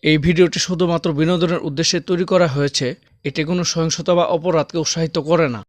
এই ভিডিওটি শুধুমাত্র বিনোদনের উদ্দেশ্যে তৈরি করা হয়েছে। এটি কোনো সহিংসতা বা অপরাধকে উৎসাহিত করে না।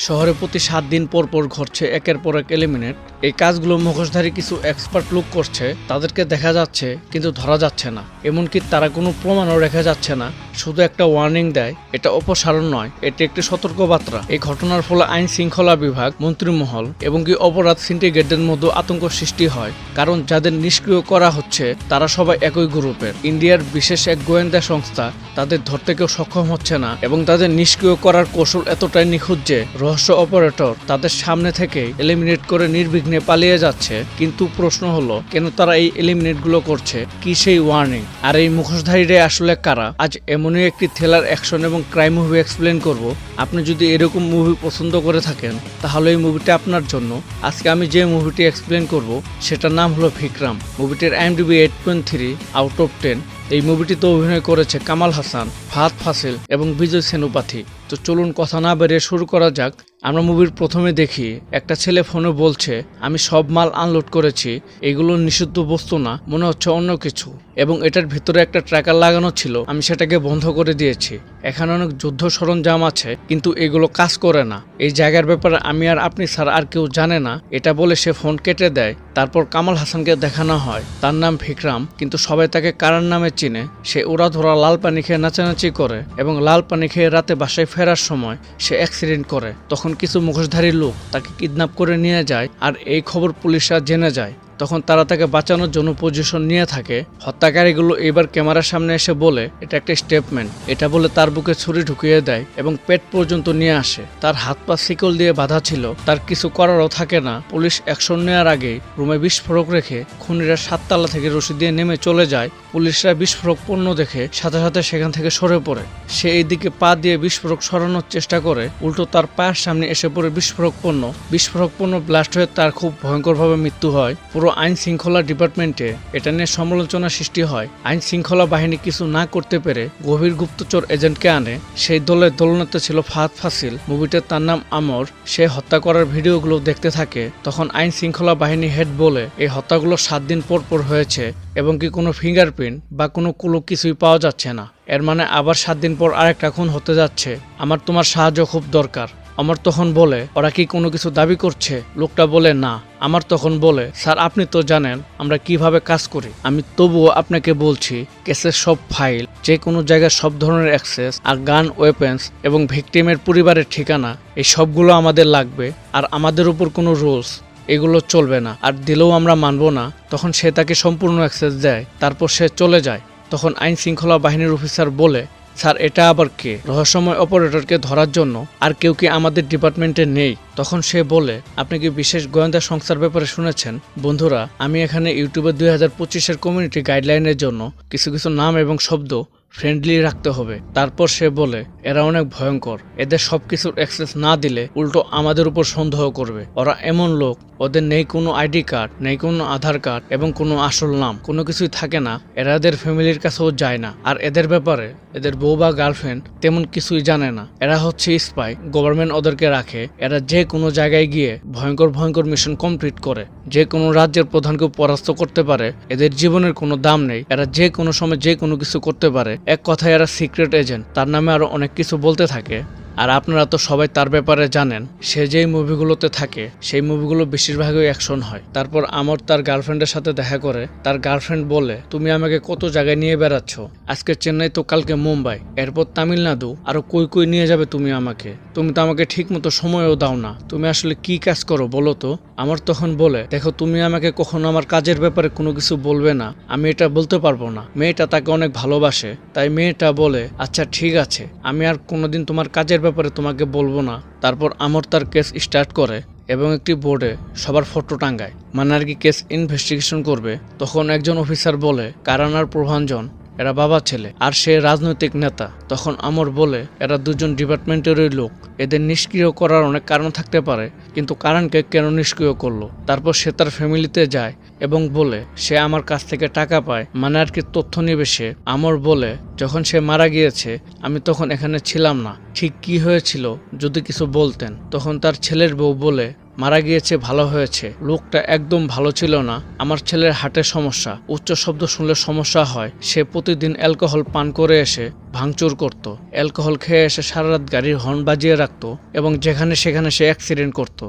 শহরে প্রতি 7 দিন পর পর ঘটছে একের পর এক এলিমিনেট। এই কাজগুলো মুখোশধারী কিছু এক্সপার্ট লোক করছে। তাদেরকে দেখা যাচ্ছে কিন্তু ধরা যাচ্ছে না। এমনকি তারা কোনো প্রমাণও রেখা যাচ্ছে না, শুধু একটা ওয়ার্নিং দেয়। এটা অপসারণ নয়, এটি একটি সতর্কবার্তা। এই ঘটনার ফলে আইন শৃঙ্খলা বিভাগ, মন্ত্রিমহল এবং কি অপরাধ সিন্ডিকেটদের মধ্যে আতঙ্ক সৃষ্টি হয়। কারণ যাদের নিষ্ক্রিয় করা হচ্ছে তারা সবাই একই গ্রুপের। ইন্ডিয়ার বিশেষ এক গোয়েন্দা সংস্থা তাদের ধরতে কেউ সক্ষম হচ্ছে না এবং তাদের নিষ্ক্রিয় করার কৌশল এতটাই নিখুঁত যে রহস্য অপারেটর তাদের সামনে থেকে এলিমিনেট করে নির্বিঘ্নে পালিয়ে যাচ্ছে। কিন্তু প্রশ্ন হলো, কেন তারা এই এলিমিনেট গুলো করছে? কি সেই ওয়ার্নিং? আর এই মুখোশধারীরা আসলে কারা? আজ এমনই একটি থ্রিলার, অ্যাকশন এবং ক্রাইম মুভি এক্সপ্লেন করব। আপনি যদি এরকম মুভি পছন্দ করে থাকেন তাহলে এই মুভিটা আপনার জন্য। আজকে আমি যে মুভিটি এক্সপ্লেন করব সেটার নাম হলো ভিক্রাম। মুভিটির IMDb 8.3 আউট অফ 10। এই মুভিটিতে অভিনয় করেছে কামাল হাসান, ফাহাদ ফাসিল এবং বিজয় সেনুপাথী। তো চলুন কথা না বেরিয়ে শুরু করা যাক। আমরা মুভির প্রথমে দেখি একটা ছেলে ফোনে বলছে, আমি সব মাল আনলোড করেছি, এগুলো নিষিদ্ধ বস্তু না, মনে হচ্ছে অন্য কিছু, এবং এটার ভিতরে একটা ট্র্যাকার লাগানো ছিল, আমি সেটাকে বন্ধ করে দিয়েছি। এখানে অনেক যুদ্ধ সরঞ্জাম আছে কিন্তু এগুলো কাজ করে না। এই জায়গার ব্যাপারে আমি আর আপনি ছাড়া আর কেউ জানে না। এটা বলে সে ফোন কেটে দেয়। তারপর কামাল হাসানকে দেখানো হয়, তার নাম ভিক্রাম, কিন্তু সবাই তাকে কারার নামে চিনে। সে উড়াধরা লাল পানি খেয়ে নাচানাচি করে এবং লাল পানি খেয়ে রাতে বাসায় ফেরার সময় সে অ্যাক্সিডেন্ট করে। তখন কিছু মুখোশধারী লোক তাকে কিডন্যাপ করে নিয়ে যায় আর এই খবর পুলিশরা জেনে যায়। তখন তারা তাকে বাঁচানোর জন্য পজিশন নিয়ে থাকে। হত্যাকারীগুলো এবার ক্যামেরার সামনে এসে বলে এটা একটা স্টেটমেন্ট। এটা বলে তার বুকে ছুরি ঢুকিয়ে দেয় এবং পেট পর্যন্ত নিয়ে আসে। তার হাত পা শিকল দিয়ে বাঁধা ছিল, তার কিছু করারও থাকে না। পুলিশ অ্যাকশন নেওয়ার আগে রুমে বিস্ফোরক রেখে খুনিরা 7 তলা থেকে রশি দিয়ে নেমে চলে যায়। পুলিশরা বিস্ফোরক পণ্য দেখে সাথে সাথে সেখান থেকে সরে পড়ে। সে এইদিকে পা দিয়ে বিস্ফোরক সরানোর চেষ্টা করে, উল্টো তার পায়ের সামনে এসে পড়ে বিস্ফোরক পণ্য। বিস্ফোরক পণ্য ব্লাস্ট হয়ে তার খুব ভয়ঙ্করভাবে মৃত্যু হয়। পুরো আইন শৃঙ্খলা ডিপার্টমেন্টে এটা নিয়ে সমালোচনা সৃষ্টি হয়। আইন শৃঙ্খলা বাহিনী কিছু না করতে পেরে গভীর গুপ্তচর এজেন্টকে আনে। সেই দলের দলনেতা ছিল ফাহাদ ফাসিল। মুভিতে তার নাম আমর। সে হত্যা করার ভিডিওগুলো দেখতে থাকে। তখন আইন শৃঙ্খলা বাহিনী হেড বলে এই হত্যাগুলো 7 দিন পর পর হয়েছে এবং কি কোনো ফিঙ্গারপ্রিন্ট বা কোনো ক্লু কিছুই পাওয়া যাচ্ছে না। এর মানে আবার 7 দিন পর আরেকটা খুন হতে যাচ্ছে। আমার তোমার সাহায্য খুব দরকার। আমার তখন বলে, ওরা কি কোনো কিছু দাবি করছে? লোকটা বলে না। আমার তখন বলে, স্যার আপনি তো জানেন আমরা কিভাবে কাজ করি। আমি তবুও আপনাকে বলছি, কেসের সব ফাইল, যে কোনো জায়গায় সব ধরনের অ্যাক্সেস আর গান, ওয়েপেন্স এবং ভিকটিমের পরিবারের ঠিকানা, এই সবগুলো আমাদের লাগবে। আর আমাদের উপর কোনো রুলস এগুলো চলবে না, আর দিলেও আমরা মানব না। তখন সে তাকে সম্পূর্ণ অ্যাক্সেস দেয়। তারপর সে চলে যায়। তখন আইন শৃঙ্খলা বাহিনীর অফিসার বলে, স্যার এটা আবার কে? রহস্যময় অপারেটরকে ধরার জন্য আর কেউ কি আমাদের ডিপার্টমেন্টে নেই? তখন সে বলে, আপনি কি বিশেষ গোয়েন্দা সংস্থার ব্যাপারে শুনেছেন? বন্ধুরা, আমি এখানে ইউটিউবে 2025-এর কমিউনিটি গাইডলাইনের জন্য কিছু কিছু নাম এবং শব্দ ফ্রেন্ডলি রাখতে হবে। তারপর সে বলে, এরা অনেক ভয়ঙ্কর। এদের সবকিছুর অ্যাক্সেস না দিলে উল্টো আমাদের উপর সন্দেহ করবে। ওরা এমন লোক, ওদের নেই কোনো আইডি কার্ড, নেই কোনো আধার কার্ড এবং কোনো আসল নাম, কোনো কিছুই থাকে না। এরা এদের ফ্যামিলির কাছেও যায় না। আর এদের ব্যাপারে এদের বউ বা গার্লফ্রেন্ড তেমন কিছুই জানে না। এরা হচ্ছে স্পাই, গভর্নমেন্ট ওদেরকে রাখে। এরা যে কোনো জায়গায় গিয়ে ভয়ঙ্কর ভয়ঙ্কর মিশন কমপ্লিট করে। যে কোনো রাজ্যের প্রধানকে পরাস্ত করতে পারে। এদের জীবনের কোনো দাম নেই। এরা যে কোনো সময় যে কোনো কিছু করতে পারে। এক কথায় এরা সিক্রেট এজেন্ট। তার নামে আরো অনেক কিছু বলতে থাকে। আর আপনারা তো সবাই তার ব্যাপারে জানেন। সে যেই মুভিগুলোতে থাকে সেই মুভিগুলো বেশিরভাগই অ্যাকশন হয়। তারপর আমর তার গার্লফ্রেন্ডের সাথে দেখা করে। তার গার্লফ্রেন্ড বলে, তুমি আমাকে কত জায়গায় নিয়ে বেড়াচ্ছ? আজকে চেন্নাই তো কালকে মুম্বাই, এরপর তামিলনাড়ু, আরো কই কই নিয়ে যাবে তুমি আমাকে? তুমি তো আমাকে ঠিক মতো সময়ও দাও না। তুমি আসলে কি কাজ করো বলো তো? আমার তখন বলে, দেখো তুমি আমাকে কখনো আমার কাজের ব্যাপারে কোনো কিছু বলবে না, আমি এটা বলতে পারবো না। মেয়েটা তাকে অনেক ভালোবাসে, তাই মেয়েটা বলে, আচ্ছা ঠিক আছে, আমি আর কোনোদিন তোমার কাজের ব্যাপারে তোমাকে বলবো না। তারপর আমর তার কেস স্টার্ট করে এবং একটি বোর্ডে সবার ফটো টাঙ্গায়, মানে আর কি কেস ইনভেস্টিগেশন করবে। তখন একজন অফিসার বলে, কারণ আর প্রভাঞ্জন এরা বাবা ছেলে আর সে রাজনৈতিক নেতা। তখন আমর বলে, এরা দুজন ডিপার্টমেন্টেরই লোক, এদের নিষ্ক্রিয় করার অনেক কারণ থাকতে পারে, কিন্তু কারণকে কেন নিষ্ক্রিয় করলো? তারপর সে তার ফ্যামিলিতে যায় এবং বলে সে আমার কাছ থেকে টাকা পায়, মানে আর কি তথ্য নিবে সে। আমর বলে, যখন সে মারা গিয়েছে আমি তখন এখানে ছিলাম না, ঠিক কি হয়েছিল যদি কিছু বলতেন। তখন তার ছেলের বউ বলে, মারা গিয়েছে, ভালো হয়েছে। লোকটা একদম ভালো ছিল না। আমার ছেলের হার্টের সমস্যা, উচ্চ শব্দ শুনলে সমস্যা হয়। সে প্রতিদিন অ্যালকোহল পান করে এসে ভাঙচুর করত। অ্যালকোহল খেয়ে এসে সারা রাত গাড়ির হর্ন বাজিয়ে রাখতো এবং যেখানে সেখানে সে অ্যাক্সিডেন্ট করত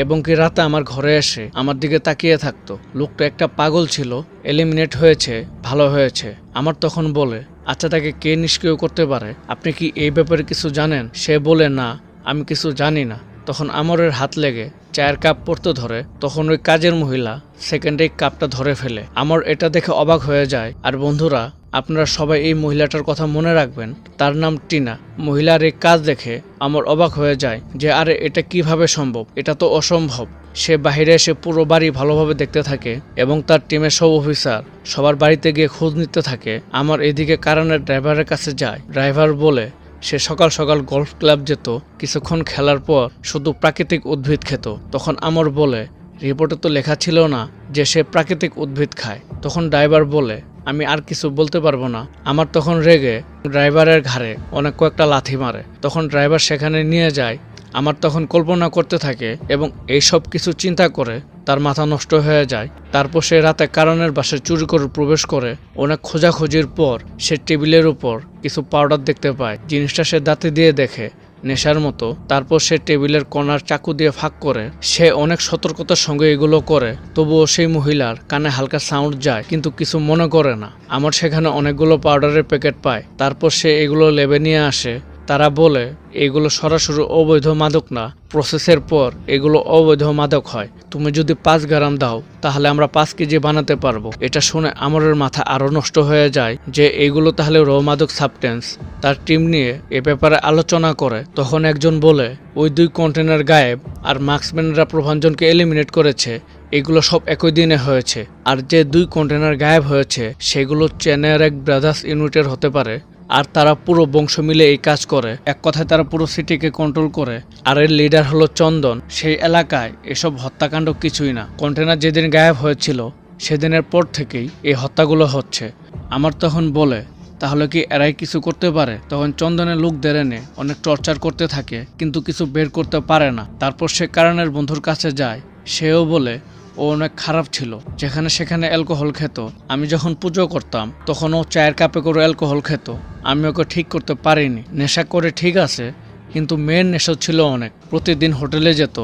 এবং কি রাতে আমার ঘরে এসে আমার দিকে তাকিয়ে থাকতো। লোকটা একটা পাগল ছিল। এলিমিনেট হয়েছে, ভালো হয়েছে। আমার তখন বলে, আচ্ছা তাকে কে নিষ্ক্রিয় করতে পারে? আপনি কি এই ব্যাপারে কিছু জানেন? সে বলে, না আমি কিছু জানি না। তখন আমরের হাত লেগে চায়ের কাপ পড়তে ধরে। তখন ওই কাজের মহিলা সেকেন্ডে কাপটা ধরে ফেলে। আমার এটা দেখে অবাক হয়ে যায়। আর বন্ধুরা, আপনারা সবাই এই মহিলাটার কথা মনে রাখবেন। তার নাম টিনা। মহিলার এই কাজ দেখে আমার অবাক হয়ে যায় যে আরে এটা কিভাবে সম্ভব? এটা তো অসম্ভব। সে বাইরে এসে পুরো বাড়ি ভালোভাবে দেখতে থাকে এবং তার টিমের সব অফিসার সবার বাড়িতে গিয়ে খোঁজ নিতে থাকে। আমার এদিকে কারণের ড্রাইভারের কাছে যায়। ড্রাইভার বলে সে সকাল সকাল গলফ ক্লাব যেত, কিছুক্ষণ খেলার পর শুধু প্রাকৃতিক উদ্ভিদ খেত। তখন আমর বলে, রিপোর্টে তো লেখা ছিল না যে সে প্রাকৃতিক উদ্ভিদ খায়। তখন ড্রাইভার বলে, আমি আর কিছু বলতে পারবো না। আমার তখন রেগে ড্রাইভারের ঘাড়ে অনেক কয়েকটা লাথি মারে। তখন ড্রাইভার সেখানে নিয়ে যায়। আমার তখন কল্পনা করতে থাকে এবং এই সব কিছু চিন্তা করে তার মাথা নষ্ট হয়ে যায়। তারপর সে রাতে কারণের বাসায় চুরি করে প্রবেশ করে। অনেক খোঁজাখুঁজির পর সে টেবিলের উপর কিছু পাউডার দেখতে পায়। জিনিসটা সে দাঁতে দিয়ে দেখে নেশার মতো। তারপর সে টেবিলের কর্নার চাকু দিয়ে ফাঁক করে। সে অনেক সতর্কতার সঙ্গে এগুলো করে, তবুও সেই মহিলার কানে হালকা সাউন্ড যায় কিন্তু কিছু মনে করে না। আমার সেখানে অনেকগুলো পাউডারের প্যাকেট পায়। তারপর সে এগুলো লেবে নিয়ে আসে। তারা বলে এগুলো সরাসরি অবৈধ মাদক না, প্রসেসের পর এগুলো অবৈধ মাদক হয়। তুমি যদি 5 গ্রাম দাও তাহলে আমরা 5 কেজি বানাতে পারবো। এটা শুনে আমরের মাথা আরো নষ্ট হয়ে যায় যে এগুলো তাহলে র মাদক সাবস্টেন্স। তার টিম নিয়ে এ ব্যাপারে আলোচনা করে। তখন একজন বলে ওই 2 কন্টেনার গায়েব আর মার্কসম্যানরা প্রভাঞ্জনকে এলিমিনেট করেছে। এগুলো সব একই দিনে হয়েছে। আর যে 2 কন্টেনার গায়েব হয়েছে সেগুলো চেন্নাইয়ের এক ব্রাদার্স ইউনিটের হতে পারে। আর তারা পুরো বংশ মিলে এই কাজ করে। এক কথায় তারা পুরো সিটিকে কন্ট্রোল করে। আর এর লিডার হলো চন্দন। সেই এলাকায় এসব হত্যাকাণ্ড কিছুই না। কন্টেনার যেদিন গায়েব হয়েছিল সেদিনের পর থেকেই এই হত্যাগুলো হচ্ছে। আমার তখন বলে, তাহলে কি এরাই কিছু করতে পারে? তখন চন্দনের লোকদের এনে অনেক টর্চার করতে থাকে কিন্তু কিছু বের করতে পারে না। তারপর সে কারণের বন্ধুর কাছে যায়। সেও বলে ও অনেক খারাপ ছিল, যেখানে সেখানে অ্যালকোহল খেত। আমি যখন পুজো করতাম তখন ও চায়ের কাপে করে অ্যালকোহল খেত। আমি ওকে ঠিক করতে পারিনি। নেশা করে ঠিক আছে, কিন্তু মেয়ের নেশা ছিল অনেক। প্রতিদিন হোটেলে যেত,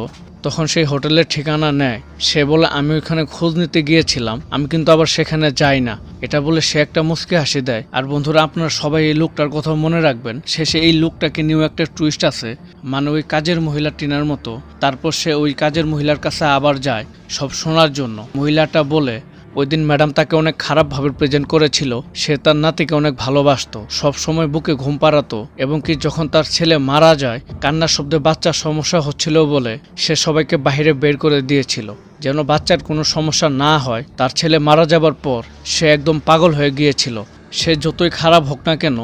তখন সেই হোটেলের ঠিকানা নেয়। সে বলে আমি ওইখানে খোঁজ নিতে গিয়েছিলাম, আমি কিন্তু আবার সেখানে যাই না। এটা বলে সে একটা মুচকি হাসি দেয়। আর বন্ধুরা, আপনারা সবাই এই লোকটার কথা মনে রাখবেন। শেষে এই লোকটাকে নিয়েও একটা টুইস্ট আছে, মানে ওই কাজের মহিলা টিনার মতো। তারপর সে ওই কাজের মহিলার কাছে আবার যায় সব শোনার জন্য। মহিলাটা বলে ওই দিন ম্যাডাম তাকে অনেক খারাপভাবে প্রেজেন্ট করেছিল। সে তার নাতিকে অনেক ভালোবাসতো, সব সময় বুকে ঘুম পাড়াতো এবং কি যখন তার ছেলে মারা যায় কান্নার শব্দে বাচ্চার সমস্যা হচ্ছিল বলে সে সবাইকে বাইরে বের করে দিয়েছিল যেন বাচ্চার কোনো সমস্যা না হয়। তার ছেলে মারা যাবার পর সে একদম পাগল হয়ে গিয়েছিল। সে যতই খারাপ হোক না কেন,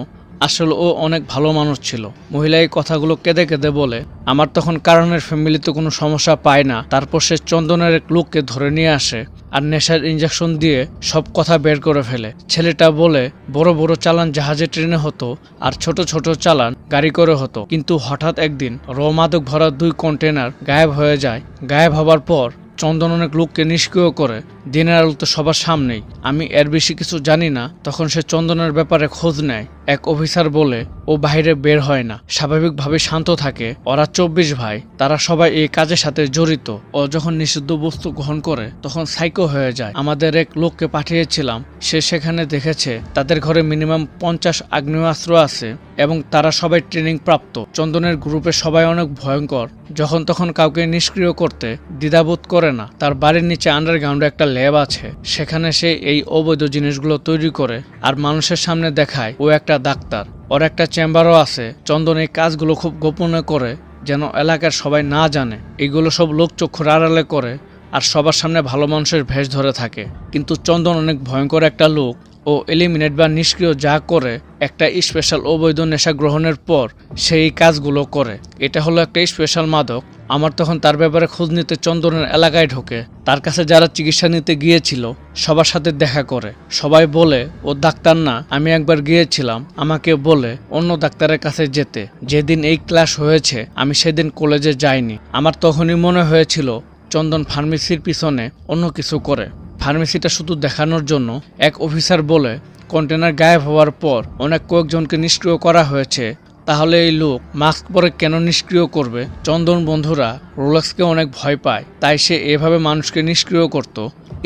আসলে ও অনেক ভালো মানুষ ছিল। মহিলা এই কথাগুলো কেঁদে কেঁদে বলে আমার তখন কারণের ফ্যামিলিতে কোনো সমস্যা পায় না। তারপর সে চন্দনের এক লোককে ধরে নিয়ে আসে আর নেশার ইঞ্জেকশন দিয়ে সব কথা বের করে ফেলে। ছেলেটা বলে বড় বড় চালান জাহাজে ট্রেনে হতো আর ছোট ছোট চালান গাড়ি করে হতো, কিন্তু হঠাৎ একদিন র মাদক ভরা 2 কন্টেনার গায়েব হয়ে যায়। গায়েব হবার পর চন্দন অনেক লোককে নিষ্ক্রিয় করে দিনের আলোতে সবার সামনেই। আমি এর বেশি কিছু জানি না। তখন সে চন্দনের ব্যাপারে খোঁজ নেয়। এক অফিসার বলে ও বাইরে বের হয় না, স্বাভাবিকভাবে শান্ত থাকে। ওরা 24 ভাই, তারা সবাই এই কাজের সাথে জড়িত। ও যখন নিষিদ্ধ বস্তু গ্রহণ করে তখন সাইকো হয়ে যায়। আমাদের এক লোককে পাঠিয়েছিলাম, সে সেখানে দেখেছে তাদের ঘরে মিনিমাম 50 আগ্নেয়াস্ত্র আছে এবং তারা সবাই ট্রেনিং প্রাপ্ত। চন্দনের গ্রুপে সবাই অনেক ভয়ঙ্কর, যখন তখন কাউকে নিষ্ক্রিয় করতে দ্বিধাবোধ করে না। তার বাড়ির নিচে আন্ডারগ্রাউন্ডে একটা ল্যাব আছে, সেখানে সে এই অবৈধ জিনিসগুলো তৈরি করে আর মানুষের সামনে দেখায় ও একটা ডাক্তার। ওর একটা চেম্বারও আছে। চন্দন এই কাজগুলো খুব গোপনে করে যেন এলাকার সবাই না জানে। এগুলো সব লোক চক্ষুর আড়ালে করে আর সবার সামনে ভালো মানুষের ভেষ ধরে থাকে। কিন্তু চন্দন অনেক ভয়ঙ্কর একটা লোক। ও এলিমিনেট বা নিষ্ক্রিয় যা করে, একটা স্পেশাল অবৈধ নেশা গ্রহণের পর সেই কাজগুলো করে। এটা হলো একটা স্পেশাল মাদক। আমার তখন তার ব্যাপারে খোঁজ নিতে চন্দনের এলাকায় ঢোকে। তার কাছে যারা চিকিৎসা নিতে গিয়েছিল সবার সাথে দেখা করে। সবাই বলে ও ডাক্তার না। আমি একবার গিয়েছিলাম, আমাকে বলে অন্য ডাক্তারের কাছে যেতে। যেদিন এই ক্লাস হয়েছে আমি সেদিন কলেজে যাইনি। আমার তখনই মনে হয়েছিল চন্দন ফার্মেসির পিছনে অন্য কিছু করে। ফার্মেসিটা শুধু দেখানোর জন্য এক অফিসার বলে কন্টেনার গায়েব হওয়ার পর অনেক কয়েকজনকে নিষ্ক্রিয় করা হয়েছে। তাহলে এই লোক মাস্ক পরে কেন নিষ্ক্রিয় করবে? চন্দন বন্ধুরা রোলেক্সকে অনেক ভয় পায়, তাই সে এভাবে মানুষকে নিষ্ক্রিয় করত।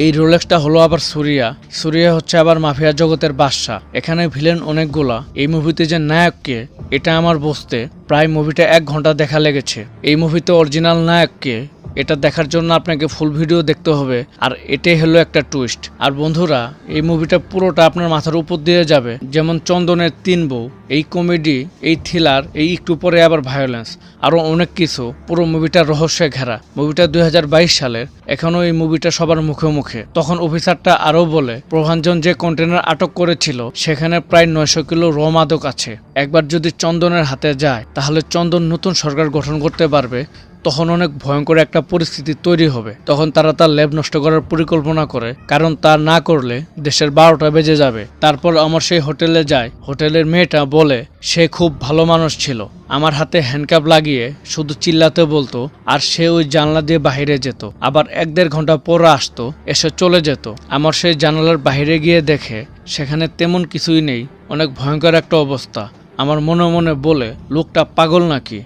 এই রোলেক্সটা হলো আবার সুরিয়া হচ্ছে আবার মাফিয়া জগতের বাদশা। এখানে ভিলেন অনেকগুলা। এই মুভিতে যে নায়ককে এটা আমার বুঝতে প্রায় মুভিটা 1 ঘন্টা দেখা লেগেছে। এই মুভিতে অরিজিনাল নায়ককে এটা দেখার জন্য আপনাকে ফুল ভিডিও দেখতে হবে, আর এটাই হলো একটা টুইস্ট। আর বন্ধুরা এই মুভিটা পুরোটা আপনার মাথার উপর দিয়ে যাবে, যেমন চন্দনের 3 বউ, এই কমেডি, এই থ্রিলার, এই একটু পরে আবার ভায়োলেন্স, আরো অনেক কিছু। পুরো মুভিটা রহস্যে ঘেরা। মুভিটা 2022 সালের, এখনো এই মুভিটা সবার মুখে মুখে। তখন অফিসারটা আরো বলে প্রভাঞ্জন যে কন্টেনার আটক করেছিল সেখানে প্রায় 900 কিলো র মাদক আছে। একবার যদি চন্দনের হাতে যায় তাহলে চন্দন নতুন সরকার গঠন করতে পারবে। তখন অনেক ভয়ঙ্কর একটা পরিস্থিতি তৈরি হবে। তখন তারা তার ল্যাব নষ্ট করার পরিকল্পনা করে, কারণ তা না করলে দেশের 12টা বেজে যাবে। তারপর আমার সেই হোটেলে যায়। হোটেলের মেয়েটা বলে সে খুব ভালো মানুষ ছিল, আমার হাতে হ্যান্ডকাপ লাগিয়ে শুধু চিল্লাতে বলতো, আর সে ওই জানলা দিয়ে বাহিরে যেত। আবার 1-1.5 ঘন্টা পর আসতো, এসে চলে যেত। আমার সেই জানালার বাহিরে গিয়ে দেখে সেখানে তেমন কিছুই নেই, অনেক ভয়ঙ্কর একটা অবস্থা। আমার মনে মনে বলে লোকটা পাগল নাকি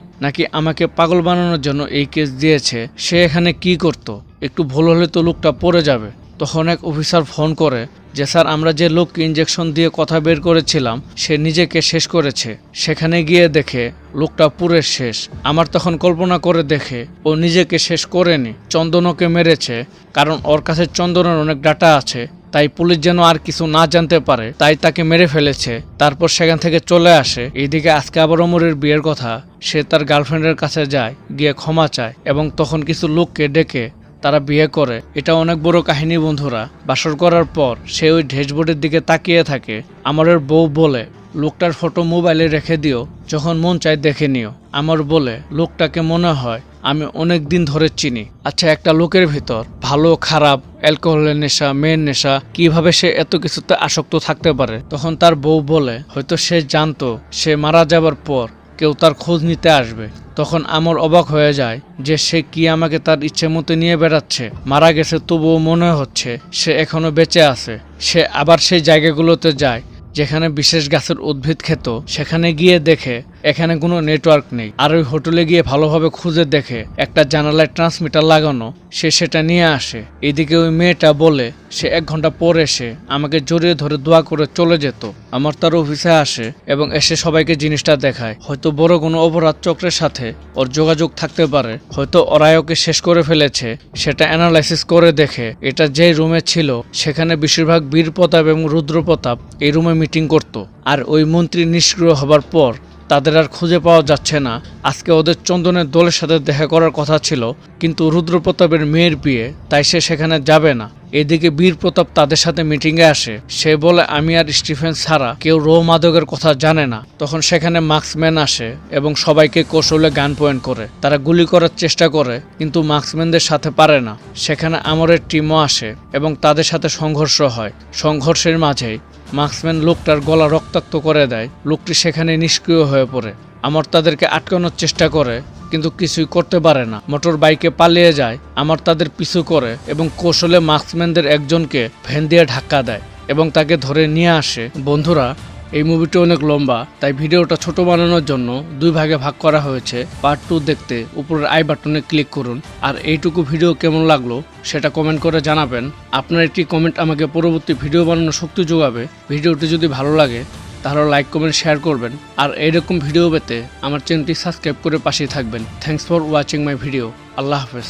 আমাকে পাগল বানানোর জন্য এই কেস দিয়েছে। সে এখানে কি করত? একটু ভুল হলে তো লোকটা পড়ে যাবে। তখন এক অফিসার ফোন করে যে স্যার, আমরা যে লোককে ইঞ্জেকশন দিয়ে কথা বের করেছিলাম সে নিজেকে শেষ করেছে। সেখানে গিয়ে দেখে লোকটা পুরো শেষ। আমার তখন কল্পনা করে দেখে ও নিজেকে শেষ করেনি, চন্দনকে মেরেছে। কারণ ওর কাছে চন্দনের অনেক ডাটা আছে, তাই পুলিশ যেন আর কিছু না জানতে পারে, তাই তাকে মেরে ফেলেছে। তারপর সেখান থেকে চলে আসে। এইদিকে আজকে আবার অমরের বিয়ের কথা, সে তার গার্লফ্রেন্ডের কাছে যায়, গিয়ে ক্ষমা চায় এবং তখন কিছু লোককে ডেকে তারা বিয়ে করে। এটা অনেক বড় কাহিনী বন্ধুরা। বাসর করার পর সে ওই ড্যাশবোর্ডের দিকে তাকিয়ে থাকে। আমারের বউ বলে লোকটার ফটো মোবাইলে রেখে দিও, যখন মন চায় দেখে নিও। আমার বলে লোকটাকে মনে হয় আমি অনেক দিন ধরে চিনি। আচ্ছা, একটা লোকের ভিতর ভালো খারাপ, অ্যালকোহলের নেশা, মেয়ের নেশা, কিভাবে সে এত কিছুতে আসক্ত থাকতে পারে? তখন তার বউ বলে হয়তো সে জানতো সে মারা যাবার পর কেউ তার খোঁজ নিতে আসবে। তখন আমার অবাক হয়ে যায় যে সে কি আমাকে তার ইচ্ছে মতো নিয়ে বেড়াচ্ছে। মারা গেছে তবুও মনে হচ্ছে সে এখনো বেঁচে আছে। সে আবার সেই জায়গাগুলোতে যায় যেখানে বিশেষ গাছের উদ্ভিদ খেত। সেখানে গিয়ে দেখে এখানে কোনো নেটওয়ার্ক নেই। আর ওই হোটেলে গিয়ে ভালোভাবে খুঁজে দেখে একটা জানালায় ট্রান্সমিটার লাগানো, সে সেটা নিয়ে আসে। এদিকে ওই মেয়েটা বলে সে 1 ঘন্টা পর এসে আমাকে জড়িয়ে ধরে দোয়া করে চলে যেত। আমার তার অফিসে আসে এবং এসে সবাইকে জিনিসটা দেখায়। হয়তো বড় কোনো অপরাধ চক্রের সাথে ওর যোগাযোগ থাকতে পারে, হয়তো ওরাই ওকে শেষ করে ফেলেছে। সেটা অ্যানালাইসিস করে দেখে এটা যে রুমে ছিল সেখানে বেশিরভাগ বীর প্রতাপ এবং রুদ্র প্রতাপ এই রুমে মিটিং করত। আর ওই মন্ত্রী নিষ্ক্রিয় হবার পর তাদের আর খুঁজে পাওয়া যাচ্ছে না। আজকে ওদের চন্দনের দলের সাথে দেখা করার কথা ছিল, কিন্তু রুদ্রপ্রতাপের মেয়ের বিয়ে, তাই সে সেখানে যাবে না। এদিকে বীর প্রতাপ তাদের সাথে মিটিংয়ে আসে। সে বলে আমি আর স্টিফেন ছাড়া কেউ রো মাদকের কথা জানে না। তখন সেখানে মার্কসম্যান আসে এবং সবাইকে কৌশলে গান পয়েন্ট করে। তারা গুলি করার চেষ্টা করে, কিন্তু মার্কসম্যানদের সাথে পারে না। সেখানে আমরের টিমও আসে এবং তাদের সাথে সংঘর্ষ হয়। সংঘর্ষের মাঝেই মার্কসম্যান লোকটার গলা রক্তাক্ত করে দেয়। লোকটি সেখানে নিষ্ক্রিয় হয়ে পড়ে। আমর তাদেরকে আটকানোর চেষ্টা করে, কিন্তু কিছুই করতে পারে না। মোটর বাইকে পালিয়ে যায়। আমার তাদের পিছু করে এবং কৌশলে মার্কসম্যানদের একজনকে ভ্যান দিয়ে ধাক্কা দেয় এবং তাকে ধরে নিয়ে আসে। বন্ধুরা, এই মুভিটা অনেক লম্বা, তাই ভিডিওটা ছোট বানানোর জন্য 2 ভাগে ভাগ করা হয়েছে। পার্ট 2 দেখতে উপরের আই বাটনে ক্লিক করুন। আর এইটুকু ভিডিও কেমন লাগলো সেটা কমেন্ট করে জানাবেন। আপনার একটি কমেন্ট আমাকে পরবর্তী ভিডিও বানানোর শক্তি যোগাবে। ভিডিওটি যদি ভালো লাগে তাহলে লাইক, কমেন্ট, শেয়ার করবেন। আর এইরকম ভিডিও পেতে আমার চ্যানেলটি সাবস্ক্রাইব করে পাশেই থাকবেন। Thanks for watching my video. আল্লাহ হাফেজ।